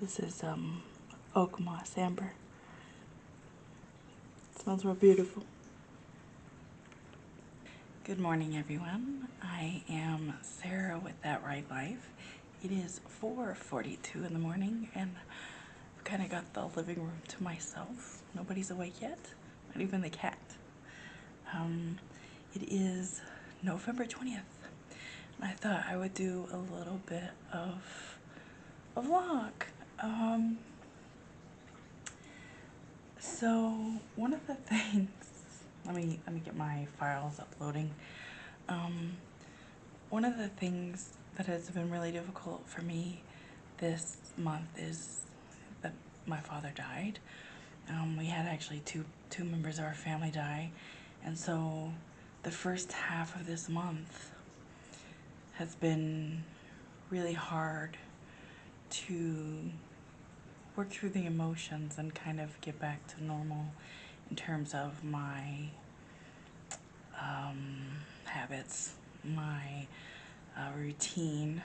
This is oak moss amber. It smells real beautiful. Good morning, everyone. I am Sarah with That Right Life. It is 4:42 in the morning, and I've kind of got the living room to myself. Nobody's awake yet, not even the cat. It is November 20th, and I thought I would do a little bit of a vlog. So one of the things, let me get my files uploading. One of the things that has been really difficult for me this month is that my father died. We had actually two members of our family die, and so the first half of this month has been really hard to work through the emotions and kind of get back to normal in terms of my habits, my routine.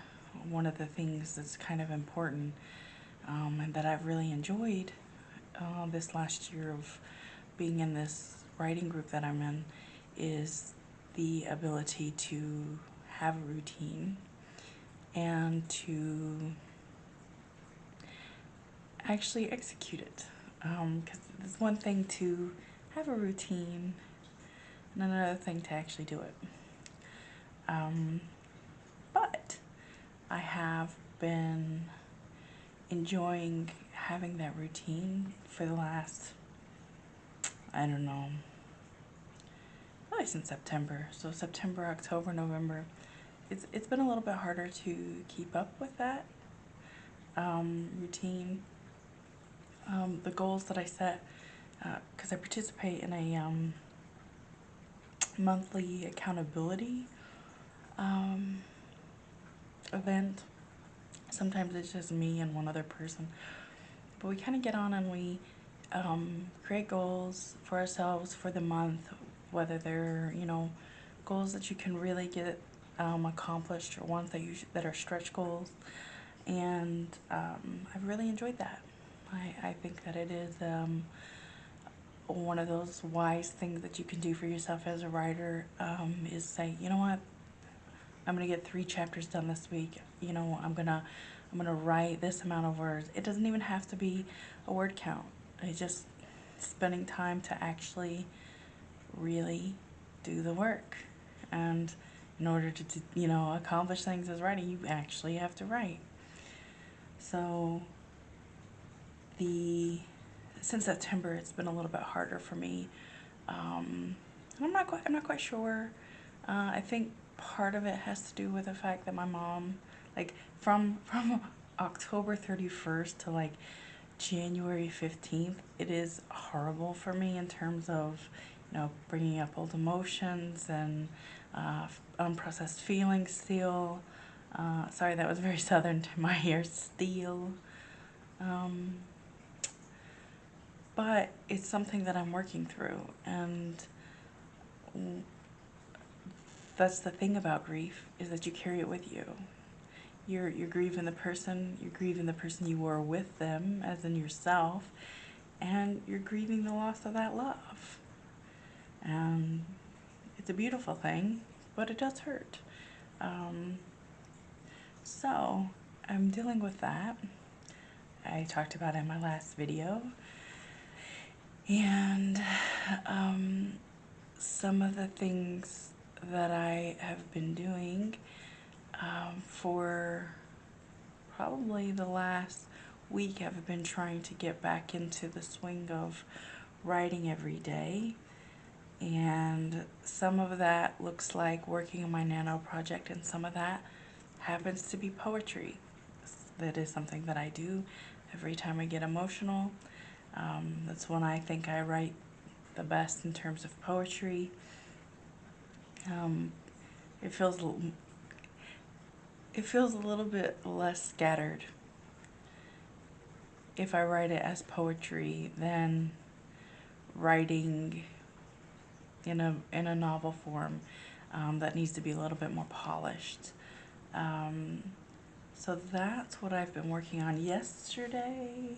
One of the things that's kind of important and that I've really enjoyed this last year of being in this writing group that I'm in is the ability to have a routine and to actually execute it. Because it's one thing to have a routine and another thing to actually do it. But I have been enjoying having that routine for the last, I don't know, probably since September. So September, October, November. It's been a little bit harder to keep up with that routine. The goals that I set, because I participate in a monthly accountability event. Sometimes it's just me and one other person, but we kind of get on and we create goals for ourselves for the month, whether they're, you know, goals that you can really get accomplished or ones that are stretch goals. And I've really enjoyed that. I think that it is one of those wise things that you can do for yourself as a writer, is say, you know what, I'm gonna get 3 chapters done this week. You know, I'm gonna write this amount of words. It doesn't even have to be a word count. It's just spending time to actually really do the work. And in order to you know, accomplish things as writing, you actually have to write. So since September, it's been a little bit harder for me. I'm not quite sure. I think part of it has to do with the fact that my mom, like from October 31st to like January 15th, it is horrible for me in terms of, you know, bringing up old emotions and unprocessed feelings still. Sorry, that was very southern to my ears, still. But it's something that I'm working through, and that's the thing about grief, is that you carry it with you. You're grieving the person you were with them, as in yourself, and you're grieving the loss of that love. And it's a beautiful thing, but it does hurt. So I'm dealing with that. I talked about it in my last video. And some of the things that I have been doing for probably the last week, I've been trying to get back into the swing of writing every day. And some of that looks like working on my nano project, and some of that happens to be poetry. That is something that I do every time I get emotional. That's when I think I write the best in terms of poetry. It feels a little bit less scattered if I write it as poetry than writing in a novel form that needs to be a little bit more polished. So that's what I've been working on yesterday.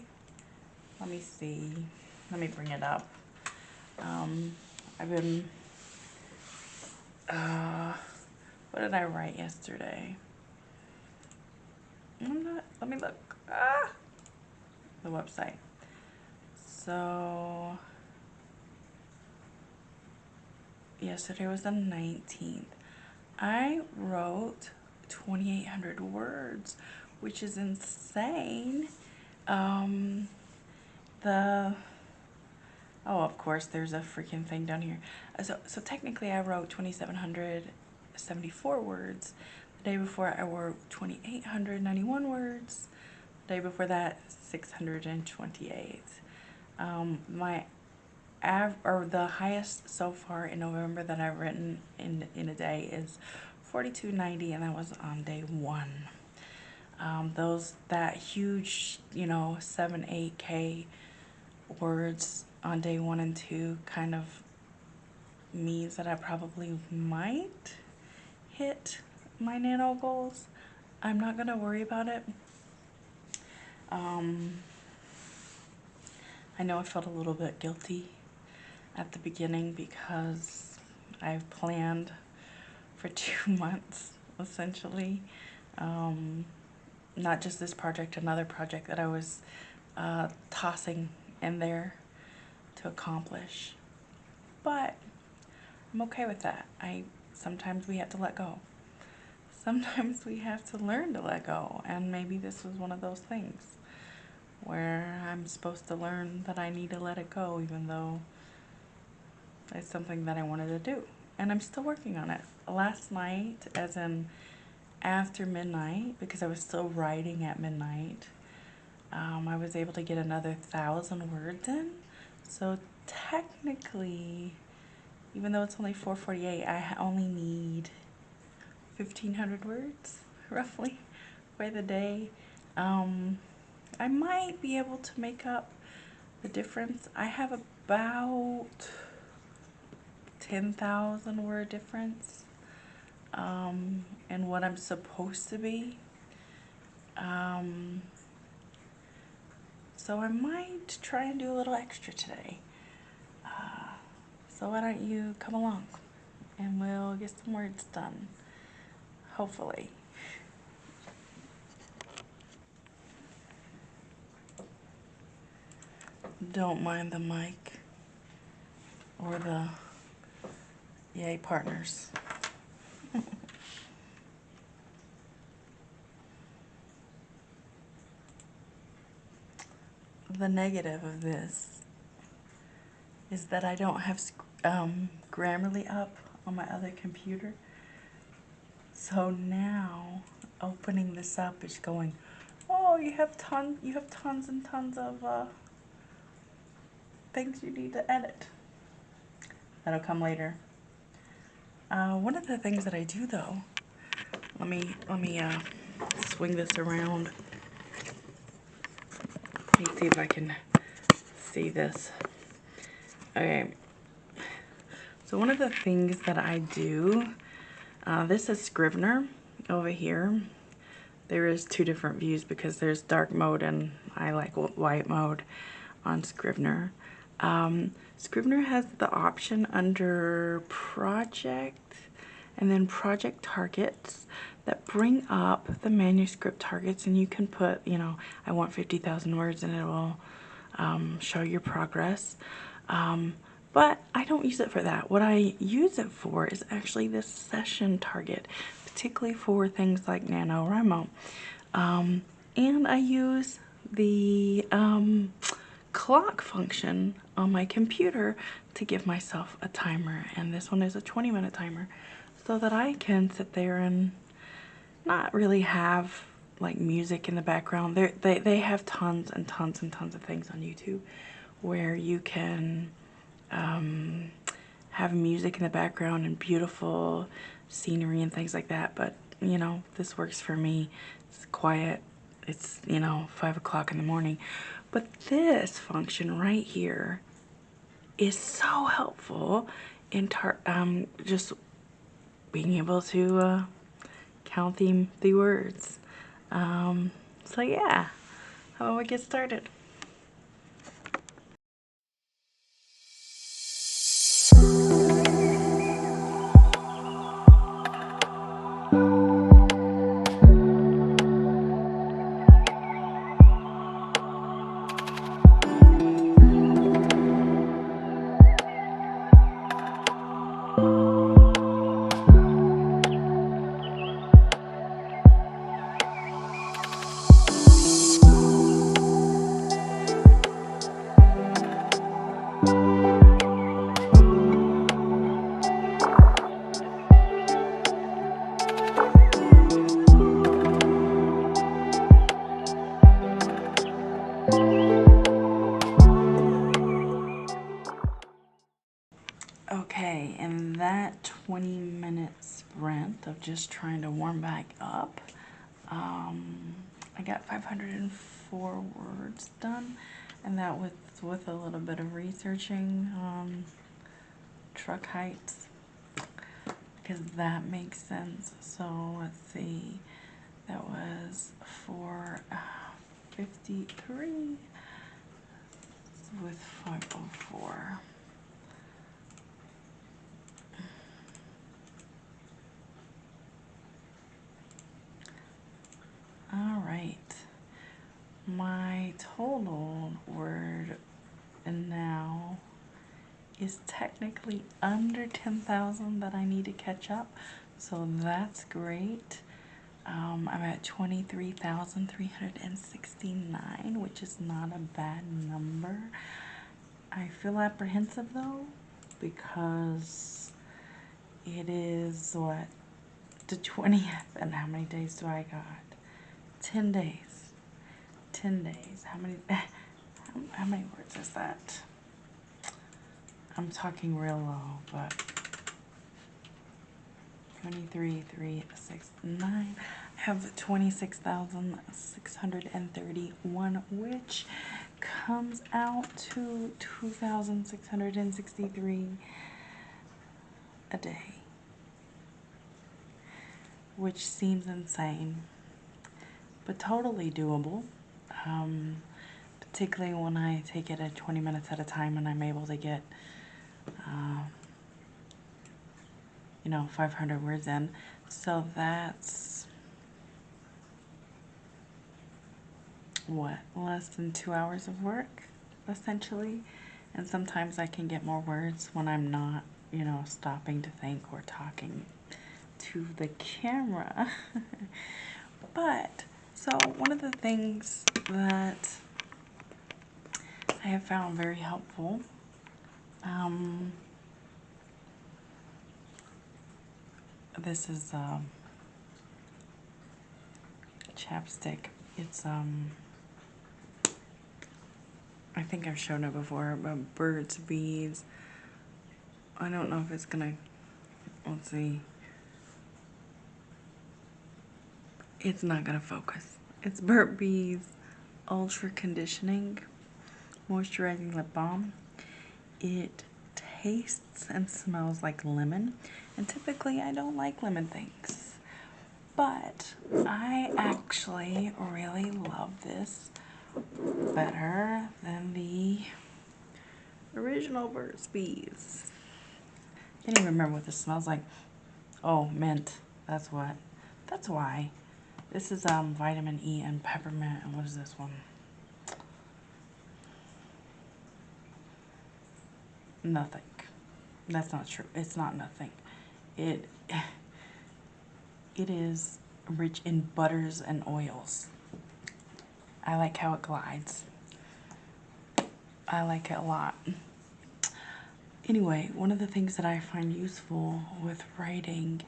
Let me see. Let me bring it up. I've been, what did I write yesterday? Let me look. The website. So, yesterday was the 19th. I wrote 2,800 words, which is insane. Oh, of course, there's a freaking thing down here. So technically I wrote 2,774 words. The day before I wrote 2,891 words. The day before that, 628. The highest so far in November that I've written in a day is 4,290, and that was on day 1. That huge, 7-8K words on day 1 and 2 kind of means that I probably might hit my nano goals. I'm not gonna worry about it. I know I felt a little bit guilty at the beginning because I've planned for 2 months essentially. Not just this project, another project that I was tossing in there to accomplish. But I'm okay with that. Sometimes we have to let go. Sometimes we have to learn to let go, and maybe this was one of those things where I'm supposed to learn that I need to let it go, even though it's something that I wanted to do. And I'm still working on it. Last night, as in after midnight, because I was still writing at midnight, I was able to get another 1,000 words in. So technically, even though it's only 4:48, I only need 1,500 words, roughly, for the day. I might be able to make up the difference. I have about 10,000 word difference in what I'm supposed to be. So I might try and do a little extra today. So why don't you come along and we'll get some words done, hopefully. Don't mind the mic or the yay partners. The negative of this is that I don't have Grammarly up on my other computer. So now opening this up is going, oh, you have tons and tons of things you need to edit. That'll come later. One of the things that I do though, let me swing this around. Let me see if I can see this. Okay. So one of the things that I do, this is Scrivener over here. There is 2 different views because there's dark mode and I like white mode on Scrivener. Scrivener has the option under project and then project targets that bring up the manuscript targets, and you can put, I want 50,000 words, and it will show your progress. But I don't use it for that. What I use it for is actually this session target, particularly for things like NaNoWriMo. And I use the clock function on my computer to give myself a timer. And this one is a 20-minute timer, so that I can sit there and not really have like music in the background. They have tons and tons and tons of things on YouTube where you can have music in the background and beautiful scenery and things like that. But this works for me. It's quiet. It's 5 o'clock in the morning. But this function right here is so helpful in just being able to count the words. So yeah, how about we get started? Okay, in that 20-minute sprint of just trying to warm back up, I got 504 words done, and that was with a little bit of researching truck heights, because that makes sense. So let's see, that was 453 with 504. All right. My total word now is technically under 10,000 that I need to catch up. So that's great. I'm at 23,369, which is not a bad number. I feel apprehensive though, because it is what? The 20th, and how many days do I got? 10 days. 10 days. How many words is that? I'm talking real low, but 23,369. I have 26,631, which comes out to 2,663 a day, which seems insane, but totally doable. Particularly when I take it at 20 minutes at a time and I'm able to get 500 words in. So that's what, less than 2 hours of work, essentially. And sometimes I can get more words when I'm not, stopping to think or talking to the camera. But, so one of the things that I have found very helpful, this is chapstick. It's I think I've shown it before, but Burt's Bees. I don't know if it's gonna, let's see. It's not gonna focus. It's Burt's Bees Ultra Conditioning Moisturizing Lip Balm. It tastes and smells like lemon, and typically I don't like lemon things, but I actually really love this better than the original Burt's Bees. I can't even remember what this smells like. Oh, mint. That's what. That's why. This is vitamin E and peppermint. And what is this one? Nothing. That's not true. It's not nothing. It is rich in butters and oils. I like how it glides. I like it a lot. Anyway, one of the things that I find useful with writing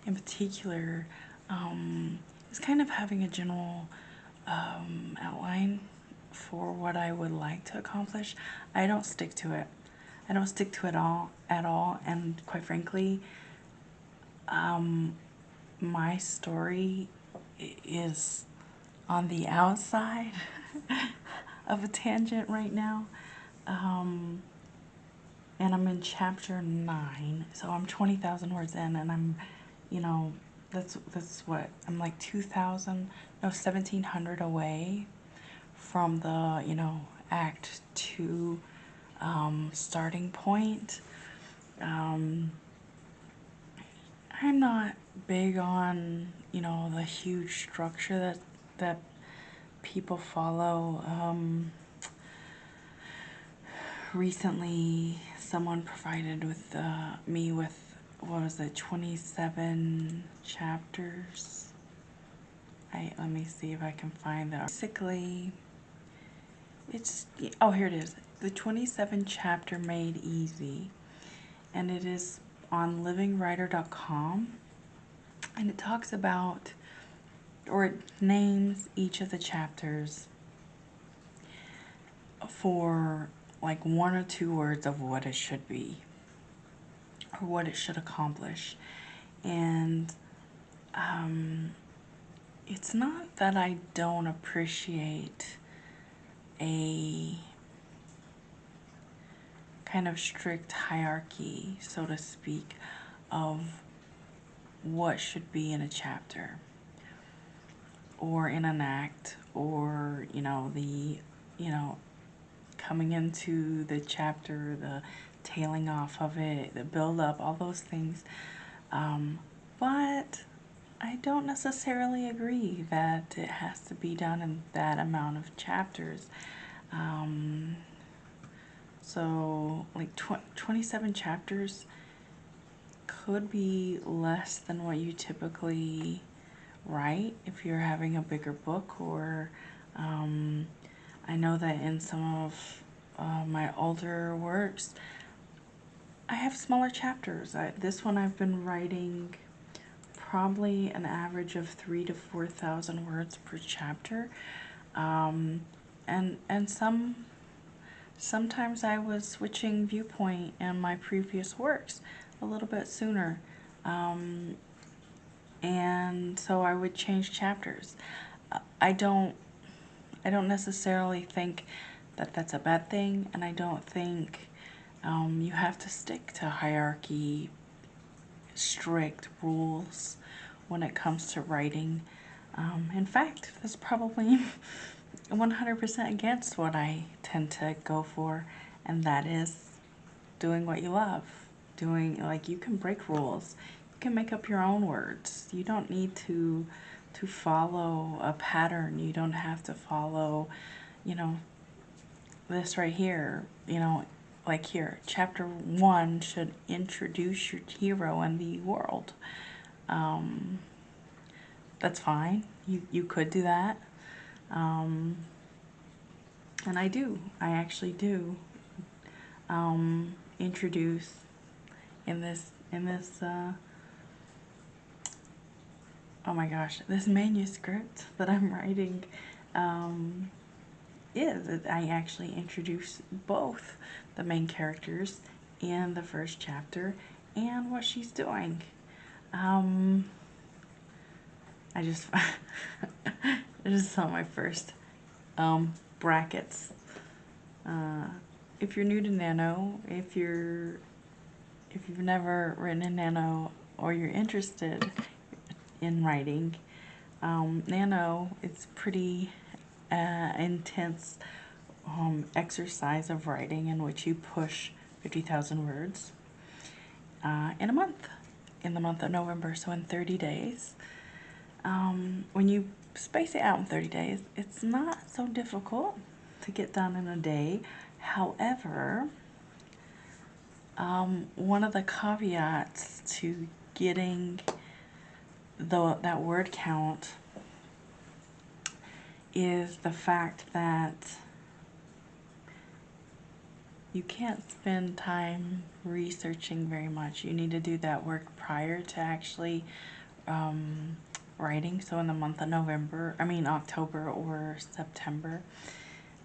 in particular is kind of having a general outline for what I would like to accomplish. I don't stick to it. I don't stick to it at all, and quite frankly, my story is on the outside of a tangent right now. And I'm in chapter 9, so I'm 20,000 words in, and I'm, that's what, I'm like 1700 away from the, act 2 starting point. I'm not big on, the huge structure that people follow. Recently, someone provided with me with, what was it, 27 chapters. Let me see if I can find that. Basically, it's, oh, here it is. The 27 chapter made easy, and it is on livingwriter.com, and it talks about, or it names each of the chapters for like 1 or 2 words of what it should be or what it should accomplish. And it's not that I don't appreciate a kind of strict hierarchy, so to speak, of what should be in a chapter or in an act, or coming into the chapter, the tailing off of it, the build up, all those things. But I don't necessarily agree that it has to be done in that amount of chapters. So like 27 chapters could be less than what you typically write if you're having a bigger book, or I know that in some of my older works I have smaller chapters. This one I've been writing probably an average of 3,000 to 4,000 words per chapter, and sometimes I was switching viewpoint in my previous works a little bit sooner, and so I would change chapters. I don't necessarily think that that's a bad thing, and I don't think you have to stick to hierarchy, strict rules when it comes to writing. In fact, that's probably 100% against what I tend to go for, and that is doing what you love. You can break rules. You can make up your own words. You don't need to follow a pattern. You don't have to follow, this right here, like here, chapter 1 should introduce your hero in the world. That's fine. You could do that. And I actually do introduce in this oh my gosh, this manuscript that I'm writing, I actually introduce both the main characters in the first chapter and what she's doing. I just I just saw my first brackets. If you're new to Nano, if you've never written in Nano, or you're interested in writing, Nano, it's pretty intense exercise of writing in which you push 50,000 words in a month, in the month of November, so in 30 days. When you space it out in 30 days, it's not so difficult to get done in a day. However, one of the caveats to getting that word count is the fact that you can't spend time researching very much. You need to do that work prior to actually writing. So in the month of October or September.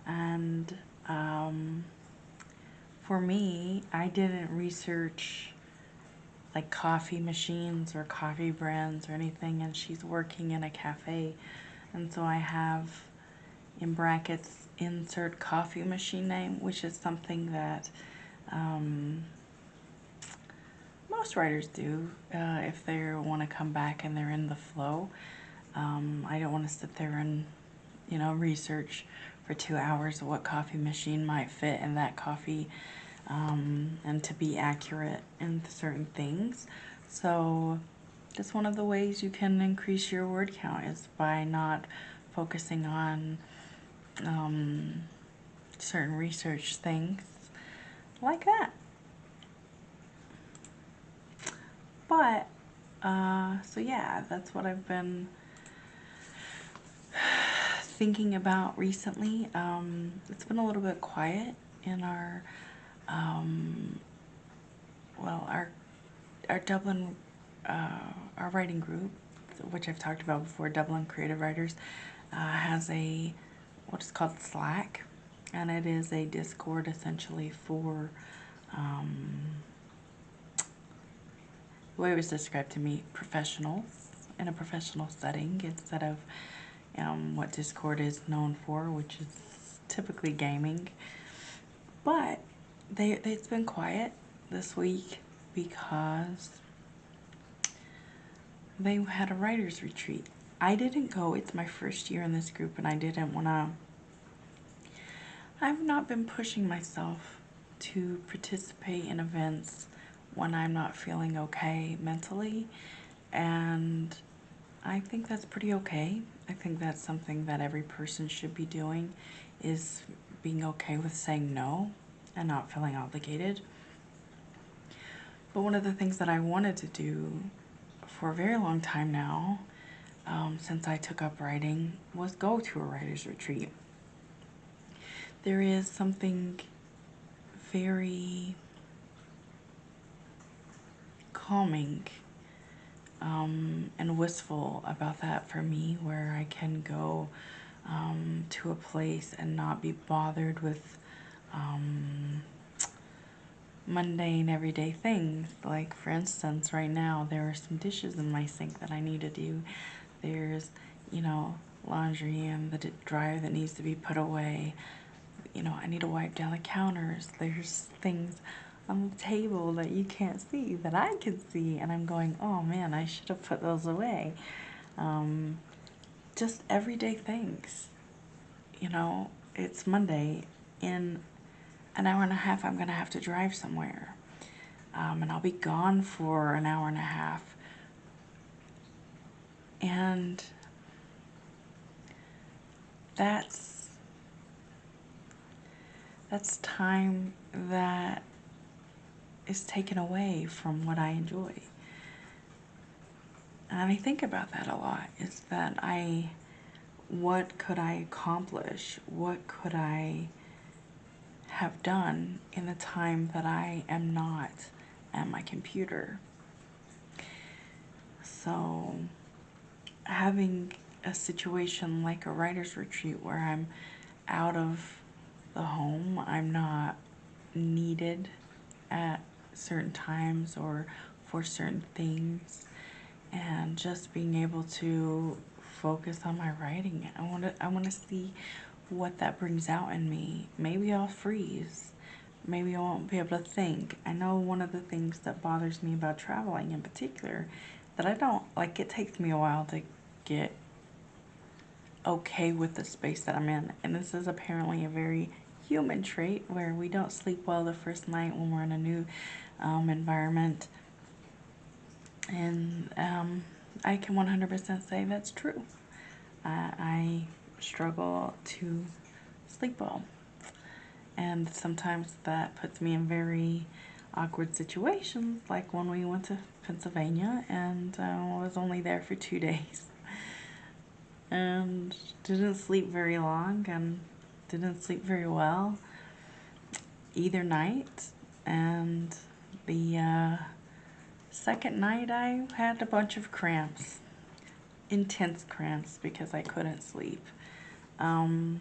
And for me, I didn't research like coffee machines or coffee brands or anything, and she's working in a cafe, and so I have in brackets insert coffee machine name, which is something that most writers do, if they want to come back and they're in the flow. I don't want to sit there and, research for 2 hours what coffee machine might fit in that coffee, and to be accurate in certain things. So that's one of the ways you can increase your word count, is by not focusing on certain research things like that. But, so yeah, that's what I've been thinking about recently. It's been a little bit quiet in our, our Dublin, our writing group, which I've talked about before. Dublin Creative Writers has what is called Slack, and it is a Discord essentially for, the way it was described to me, professionals in a professional setting, instead of what Discord is known for, which is typically gaming. But it's been quiet this week because they had a writer's retreat. I didn't go. It's my first year in this group, and I didn't want to. I've not been pushing myself to participate in events when I'm not feeling okay mentally, and I think that's pretty okay. I think that's something that every person should be doing, is being okay with saying no and not feeling obligated. But one of the things that I wanted to do for a very long time now, since I took up writing, was go to a writer's retreat. There is something very calming and wistful about that for me, where I can go to a place and not be bothered with mundane everyday things. Like, for instance, right now there are some dishes in my sink that I need to do. There's, laundry in the dryer that needs to be put away. I need to wipe down the counters. There's things on the table that you can't see that I can see, and I'm going, oh man, I should have put those away. Just everyday things. It's Monday. In an hour and a half, I'm gonna have to drive somewhere, and I'll be gone for an hour and a half, and that's time that is taken away from what I enjoy. And I think about that a lot, is that what could I accomplish? What could I have done in the time that I am not at my computer? So having a situation like a writer's retreat where I'm out of the home, I'm not needed at certain times or for certain things, and just being able to focus on my writing. I want to see what that brings out in me. Maybe I'll freeze. Maybe I won't be able to think. I know one of the things that bothers me about traveling in particular, that I don't like, it takes me a while to get okay with the space that I'm in. And this is apparently a very human trait, where we don't sleep well the first night when we're in a new environment. And I can 100% say that's true. I struggle to sleep well. And sometimes that puts me in very awkward situations, like when we went to Pennsylvania and was only there for 2 days. And didn't sleep very long and didn't sleep very well either night. And the second night I had a bunch of cramps, intense cramps, because I couldn't sleep. And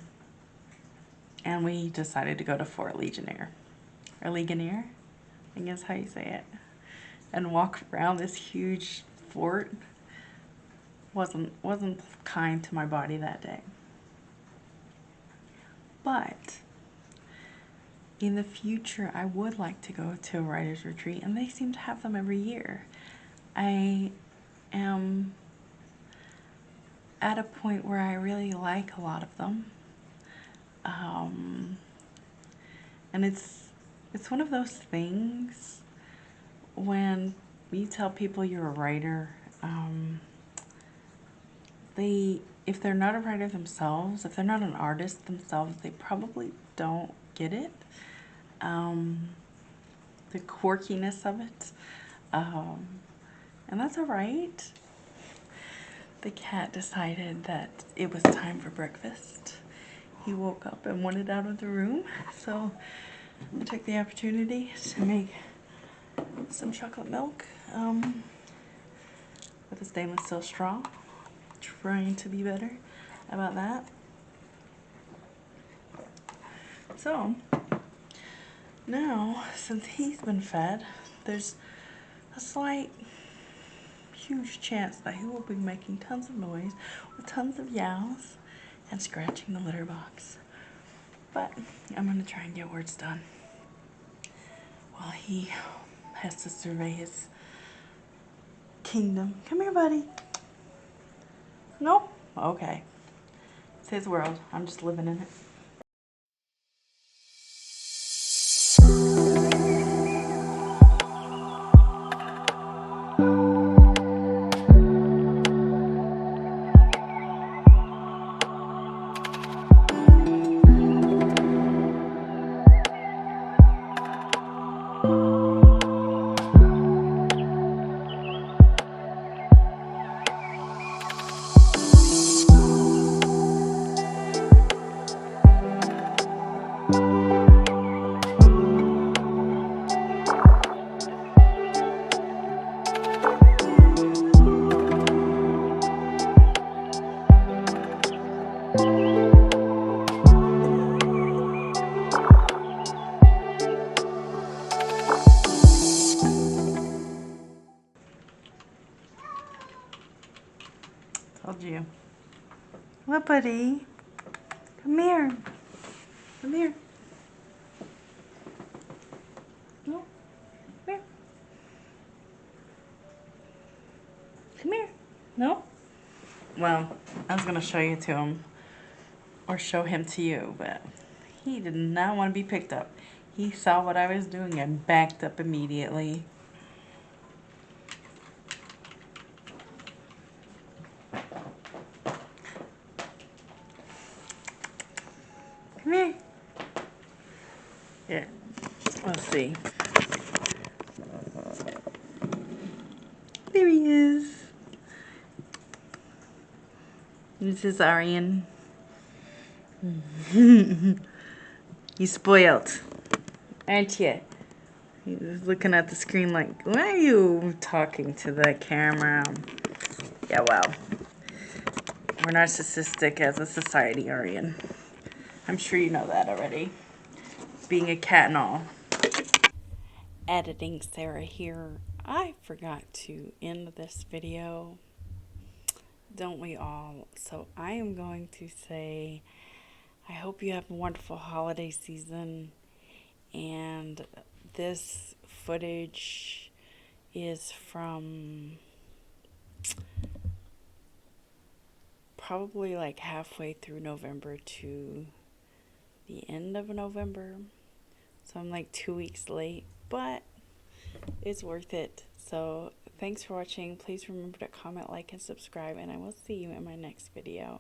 we decided to go to Fort Legionnaire, or Ligonier, I guess how you say it, and walk around this huge fort. Wasn't kind to my body that day. But in the future, I would like to go to a writer's retreat, and they seem to have them every year. I am at a point where I really like a lot of them. And it's one of those things when you tell people you're a writer, if they're not a writer themselves, if they're not an artist themselves, they probably don't get it. The quirkiness of it. And that's all right. The cat decided that it was time for breakfast. He woke up and wanted out of the room, so I took the opportunity to make some chocolate milk with a stainless steel straw. Trying to be better about that. So now, since he's been fed, there's a slight, huge chance that he will be making tons of noise with tons of yows and scratching the litter box. But I'm gonna try and get words done while he has to survey his kingdom. Come here, buddy. Nope. Okay. It's his world. I'm just living in it. Told you. What, buddy? Come here. Come here. No. Come here. Come here. No? Well, I was going to show you to him. Or show him to you, but he did not want to be picked up. He saw what I was doing and backed up immediately. Come here. Here, let's see. There he is. This is Aryan. You spoiled, aren't you? He's looking at the screen like, why are you talking to the camera? Yeah, well, we're narcissistic as a society, Aryan. I'm sure you know that already. Being a cat and all. Editing Sarah here. I forgot to end this video. Don't we all? So I am going to say, I hope you have a wonderful holiday season. And this footage is from probably like halfway through November to the end of November. So I'm like 2 weeks late, but it's worth it. So thanks for watching. Please remember to comment, like, and subscribe, and I will see you in my next video.